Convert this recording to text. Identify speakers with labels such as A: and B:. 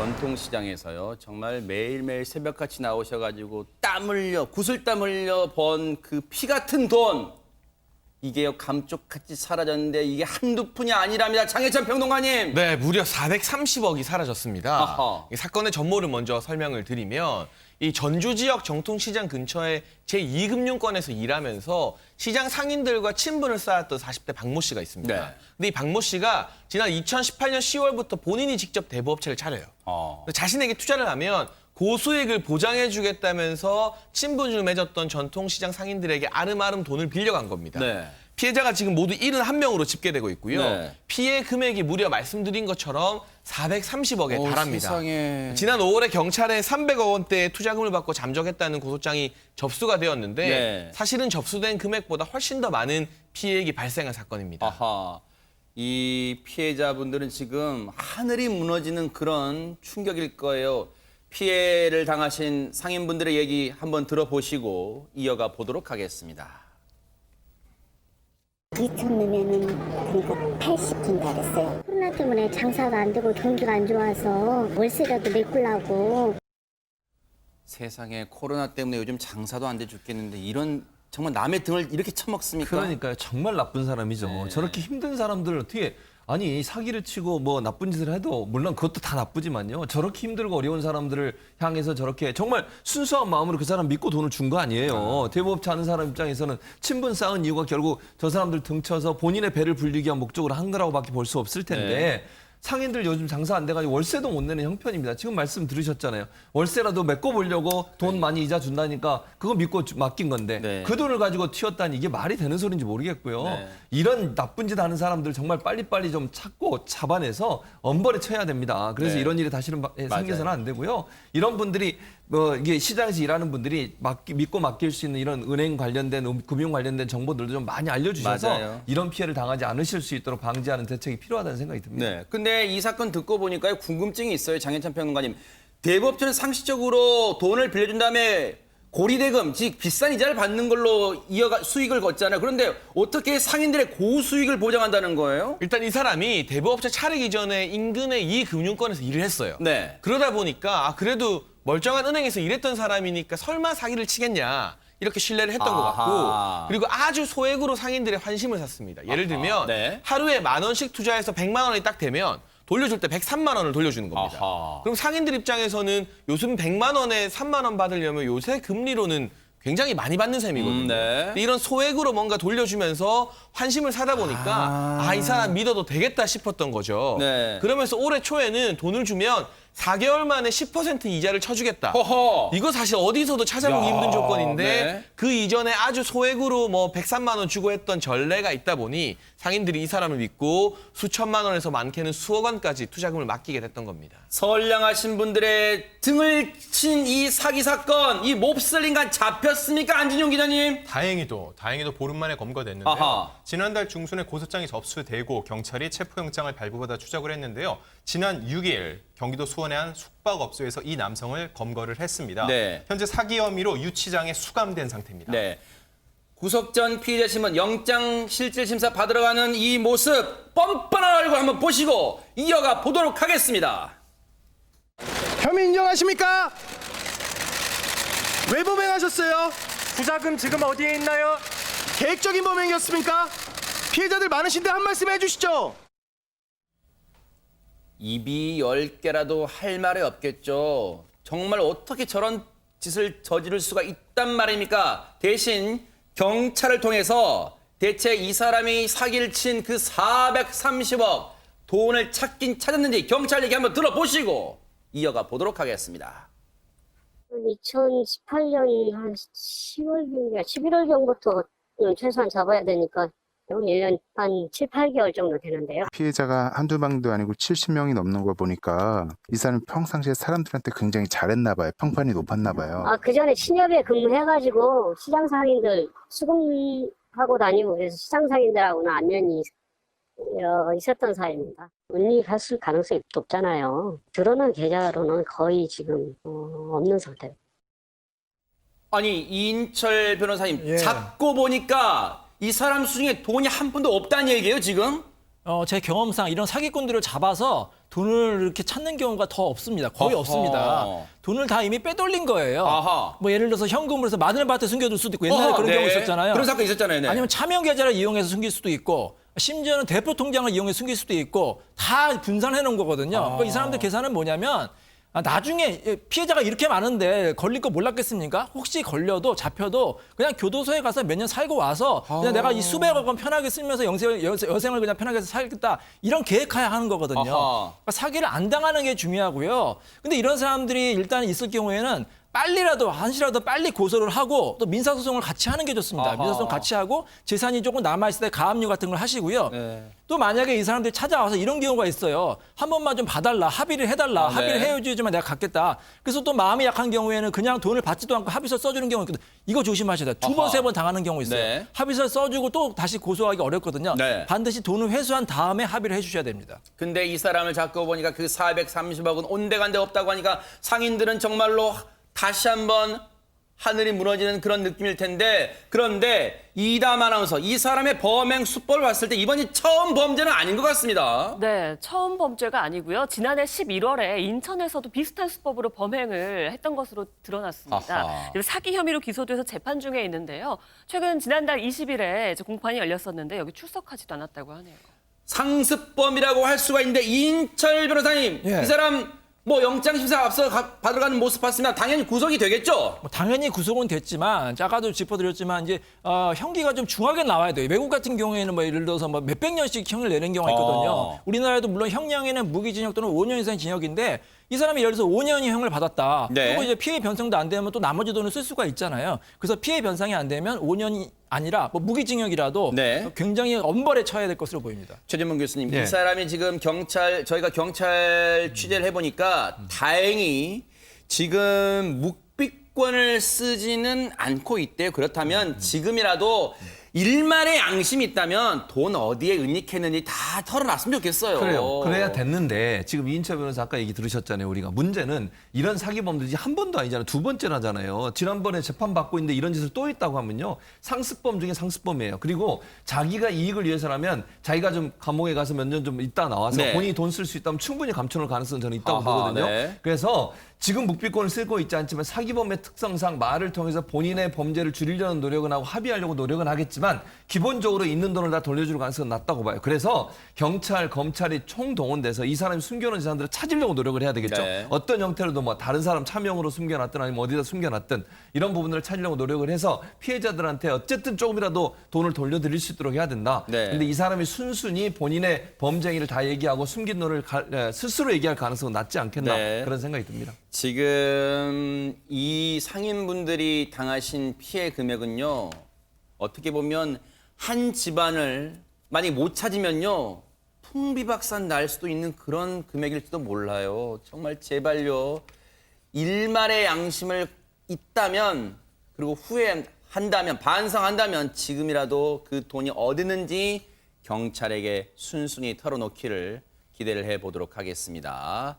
A: 전통시장에서요. 정말 매일매일 새벽같이 나오셔가지고 땀 흘려, 구슬땀 흘려 번 그 피 같은 돈. 이게요, 감쪽같이 사라졌는데 이게 한두 푼이 아니랍니다. 장혜찬 평론가님.
B: 네, 무려 430억이 사라졌습니다.
A: 아하.
B: 이 사건의 전모를 먼저 설명을 드리면 이 전주 지역 전통시장 근처에 제2금융권에서 일하면서 시장 상인들과 친분을 쌓았던 40대 박모 씨가 있습니다.
A: 네.
B: 근데 이 박모 씨가 지난 2018년 10월부터 본인이 직접 대부업체를 차려요. 자신에게 투자를 하면 고수익을 보장해주겠다면서 친분을 맺었던 전통시장 상인들에게 아름아름 돈을 빌려간 겁니다.
A: 네.
B: 피해자가 지금 모두 71명으로 집계되고 있고요.
A: 네.
B: 피해 금액이 무려 말씀드린 것처럼 430억에 달합니다.
A: 세상에.
B: 지난 5월에 경찰에 300억 원대의 투자금을 받고 잠적했다는 고소장이 접수가 되었는데
A: 네.
B: 사실은 접수된 금액보다 훨씬 더 많은 피해액이 발생한 사건입니다.
A: 아하. 이 피해자분들은 지금 하늘이 무너지는 그런 충격일 거예요. 피해를 당하신 상인분들의 얘기 한번 들어보시고 이어가 보도록 하겠습니다.
C: 2,000 넣으면은 그러니까 80분 달했어요. 코로나 때문에 장사가 안 되고 경기가 안 좋아서 월세라도 메꾸려고.
A: 세상에 코로나 때문에 요즘 장사도 안 돼 죽겠는데 이런 정말 남의 등을 이렇게 쳐먹습니까?
D: 그러니까요. 정말 나쁜 사람이죠.
A: 네.
D: 저렇게 힘든 사람들을 어떻게 아니 사기를 치고 뭐 나쁜 짓을 해도 물론 그것도 다 나쁘지만요. 저렇게 힘들고 어려운 사람들을 향해서 저렇게 정말 순수한 마음으로 그 사람 믿고 돈을 준 거 아니에요. 대부업체 하는 사람 입장에서는 친분 쌓은 이유가 결국 저 사람들 등쳐서 본인의 배를 불리기 위한 목적으로 한 거라고밖에 볼 수 없을 텐데
A: 네.
D: 상인들 요즘 장사 안 돼가지고 월세도 못 내는 형편입니다. 지금 말씀 들으셨잖아요. 월세라도 메꿔보려고 돈 많이 이자 준다니까 그거 믿고 맡긴 건데
A: 네.
D: 그 돈을 가지고 튀었다니 이게 말이 되는 소리인지 모르겠고요.
A: 네.
D: 이런 나쁜 짓 하는 사람들 정말 빨리빨리 좀 찾고 잡아내서 엄벌에 쳐야 됩니다. 그래서
A: 네.
D: 이런 일이 다시는 생겨서는 안 되고요. 이런 분들이 뭐 이게 시장에서 일하는 분들이 믿고 맡길 수 있는 이런 은행 관련된 금융 관련된 정보들도 좀 많이 알려주셔서
A: 맞아요.
D: 이런 피해를 당하지 않으실 수 있도록 방지하는 대책이 필요하다는 생각이 듭니다.
A: 네. 근데 이 사건 듣고 보니까 궁금증이 있어요. 장혜찬 평론가님. 대부업체는 상식적으로 돈을 빌려준 다음에 고리대금, 즉 비싼 이자를 받는 걸로 이어가 수익을 걷잖아요. 그런데 어떻게 상인들의 고수익을 보장한다는 거예요?
B: 일단 이 사람이 대부업체 차리기 전에 인근의 이 금융권에서 일을 했어요.
A: 네.
B: 그러다 보니까 그래도 멀쩡한 은행에서 일했던 사람이니까 설마 사기를 치겠냐 이렇게 신뢰를 했던 것
A: 아하.
B: 같고 그리고 아주 소액으로 상인들의 환심을 샀습니다. 예를 들면
A: 네.
B: 하루에 10,000원씩 투자해서 100만 원이 딱 되면 돌려줄 때 103만 원을 돌려주는 겁니다.
A: 아하.
B: 그럼 상인들 입장에서는 요즘 100만 원에 3만 원 받으려면 요새 금리로는 굉장히 많이 받는 셈이거든요.
A: 네.
B: 근데 이런 소액으로 뭔가 돌려주면서 환심을 사다 보니까 이 사람 믿어도 되겠다 싶었던 거죠.
A: 네.
B: 그러면서 올해 초에는 돈을 주면 4개월 만에 10% 이자를 쳐주겠다.
A: 허허.
B: 이거 사실 어디서도 찾아보기
A: 야,
B: 힘든 조건인데
A: 네.
B: 그 이전에 아주 소액으로 뭐 103만 원 주고 했던 전례가 있다 보니 상인들이 이 사람을 믿고 수천만 원에서 많게는 수억 원까지 투자금을 맡기게 됐던 겁니다.
A: 선량하신 분들의 등을 친 이 사기 사건, 이 몹쓸 인간 잡혔습니까? 안진용 기자님?
E: 다행히도 보름 만에 검거됐는데요.
A: 아하.
E: 지난달 중순에 고소장이 접수되고 경찰이 체포영장을 발부받아 추적을 했는데요. 지난 6일 경기도 수원의 한 숙박업소에서 이 남성을 검거를 했습니다.
A: 네.
E: 현재 사기 혐의로 유치장에 수감된 상태입니다.
A: 네. 구속 전 피의자 신문 영장 실질 심사 받으러 가는 이 모습 뻔뻔한 얼굴 한번 보시고 이어가 보도록 하겠습니다.
F: 혐의 인정하십니까? 왜 범행하셨어요?
G: 부자금 지금 어디에 있나요?
F: 계획적인 범행이었습니까? 피해자들 많으신데 한 말씀 해주시죠.
A: 입이 10개라도 할 말이 없겠죠. 정말 어떻게 저런 짓을 저지를 수가 있단 말입니까? 대신 경찰을 통해서 대체 이 사람이 사기를 친 그 430억 돈을 찾긴 찾았는지 경찰 얘기 한번 들어보시고 이어가 보도록 하겠습니다.
C: 2018년 한 10월, 11월 정도부터 최소한 잡아야 되니까 1년 한 7, 8개월 정도 되는데요.
H: 피해자가 한두 명도 아니고 70명이 넘는 거 보니까 이 사람 평상시에 사람들한테 굉장히 잘했나 봐요. 평판이 높았나 봐요.
C: 그 전에 신협에 근무해가지고 시장 상인들 수금하고 다니고 그래서 시장 상인들하고는 안면이 있었던 사이입니다. 은닉 했을 가능성이 높잖아요. 드러난 계좌로는 거의 지금 없는 상태예요.
A: 아니 이인철 변호사님
G: 예.
A: 잡고 보니까 이 사람 수중에 돈이 한 푼도 없다는 얘기예요 지금?
I: 제 경험상 이런 사기꾼들을 잡아서 돈을 이렇게 찾는 경우가 더 없습니다. 거의
A: 어허.
I: 없습니다. 돈을 다 이미 빼돌린 거예요.
A: 아하.
I: 뭐 예를 들어서 현금으로 해서 마늘밭에 숨겨둘 수도 있고 옛날에
A: 어허,
I: 그런
A: 네.
I: 경우 있었잖아요.
A: 그런 사건 있었잖아요. 네.
I: 아니면 차명 계좌를 이용해서 숨길 수도 있고 심지어는 대표 통장을 이용해서 숨길 수도 있고 다 분산해 놓은 거거든요. 그러니까 이 사람들 계산은 뭐냐면 나중에 피해자가 이렇게 많은데 걸릴 거 몰랐겠습니까? 혹시 걸려도 잡혀도 그냥 교도소에 가서 몇 년 살고 와서 그냥 내가 이 수백억 원 편하게 쓰면서 여생을 그냥 편하게 살겠다 이런 계획하에 하는 거거든요. 그러니까 사기를 안 당하는 게 중요하고요. 근데 이런 사람들이 일단 있을 경우에는 빨리라도 한시라도 빨리 고소를 하고 또 민사소송을 같이 하는 게 좋습니다.
A: 아하.
I: 민사소송 같이 하고 재산이 조금 남아있을 때 가압류 같은 걸 하시고요.
A: 네.
I: 또 만약에 이 사람들이 찾아와서 이런 경우가 있어요. 한 번만 좀 봐달라. 합의를 해달라.
A: 네.
I: 합의를 해주지만 내가 갖겠다. 그래서 또 마음이 약한 경우에는 그냥 돈을 받지도 않고 합의서 써주는 경우가 있거든요. 이거 조심하셔야 돼요. 두 번,
A: 아하.
I: 세 번 당하는 경우 있어요.
A: 네.
I: 합의서 써주고 또 다시 고소하기 어렵거든요.
A: 네.
I: 반드시 돈을 회수한 다음에 합의를 해주셔야 됩니다.
A: 근데 이 사람을 잡고 보니까 그 430억은 온데간데 없다고 하니까 상인들은 정말로 다시 한번 하늘이 무너지는 그런 느낌일 텐데 그런데 이담 아나운서 이 사람의 범행 수법을 봤을 때 이번이 처음 범죄는 아닌 것 같습니다.
J: 네, 처음 범죄가 아니고요. 지난해 11월에 인천에서도 비슷한 수법으로 범행을 했던 것으로 드러났습니다.
A: 아하.
J: 그리고 사기 혐의로 기소돼서 재판 중에 있는데요. 최근 지난달 20일에 공판이 열렸었는데 여기 출석하지도 않았다고 하네요.
A: 상습범이라고 할 수가 있는데 이인철 변호사님
I: 예.
A: 이 사람 뭐 영장심사 앞서 받으러 가는 모습 봤으면 당연히 구속이 되겠죠?
I: 뭐 당연히 구속은 됐지만 아까도 짚어드렸지만 이제 형기가 좀 중하게 나와야 돼요. 외국 같은 경우에는 뭐 예를 들어서 뭐 몇백 년씩 형을 내는 경우가 있거든요. 우리나라에도 물론 형량에는 무기징역 또는 5년 이상 징역인데 이 사람이 예를 들어서 5년의 형을 받았다.
A: 네.
I: 그리고 이제 피해 변상도 안 되면 또 나머지 돈을 쓸 수가 있잖아요. 그래서 피해 변상이 안 되면 5년이 아니라 뭐 무기징역이라도
A: 네.
I: 굉장히 엄벌에 처해야 될 것으로 보입니다.
A: 최진문 교수님,
D: 예.
A: 이 사람이 지금 저희가 경찰 취재를 해보니까 다행히 지금 묵비권을 쓰지는 않고 있대요. 그렇다면 지금이라도 일말의 양심이 있다면 돈 어디에 은닉했는지 다 털어놨으면 좋겠어요.
D: 그래요. 그래야 됐는데 지금 이인철 변호사 아까 얘기 들으셨잖아요. 우리가 문제는 이런 사기범들이 한 번도 아니잖아요. 두 번째라잖아요. 지난번에 재판 받고 있는데 이런 짓을 또 했다고 하면요. 상습범 중에 상습범이에요. 그리고 자기가 이익을 위해서라면 자기가 좀 감옥에 가서 몇 년 좀 있다 나와서
A: 네.
D: 본인이 돈 쓸 수 있다면 충분히 감춰놓을 가능성은 저는 있다고
A: 아하,
D: 보거든요.
A: 네.
D: 그래서 지금 묵비권을 쓰고 있지 않지만 사기범의 특성상 말을 통해서 본인의 범죄를 줄이려는 노력은 하고 합의하려고 노력은 하겠지만 기본적으로 있는 돈을 다 돌려줄 가능성은 낮다고 봐요. 그래서 경찰, 검찰이 총동원돼서 이 사람이 숨겨놓은 재산들을 찾으려고 노력을 해야 되겠죠.
A: 네.
D: 어떤 형태로도 뭐 다른 사람 차명으로 숨겨놨든 아니면 어디다 숨겨놨든 이런 부분을 찾으려고 노력을 해서 피해자들한테 어쨌든 조금이라도 돈을 돌려드릴 수 있도록 해야 된다.
A: 네.
D: 근데 이 사람이 순순히 본인의 범죄 행위를 다 얘기하고 숨긴 돈을 스스로 얘기할 가능성은 낮지 않겠나
A: 네.
D: 그런 생각이 듭니다.
A: 지금 이 상인분들이 당하신 피해 금액은요. 어떻게 보면 한 집안을 만약에 못 찾으면요. 풍비박산 날 수도 있는 그런 금액일지도 몰라요. 정말 제발요. 일말의 양심을 있다면 그리고 후회한다면 반성한다면 지금이라도 그 돈이 어디는지 경찰에게 순순히 털어놓기를 기대를 해보도록 하겠습니다.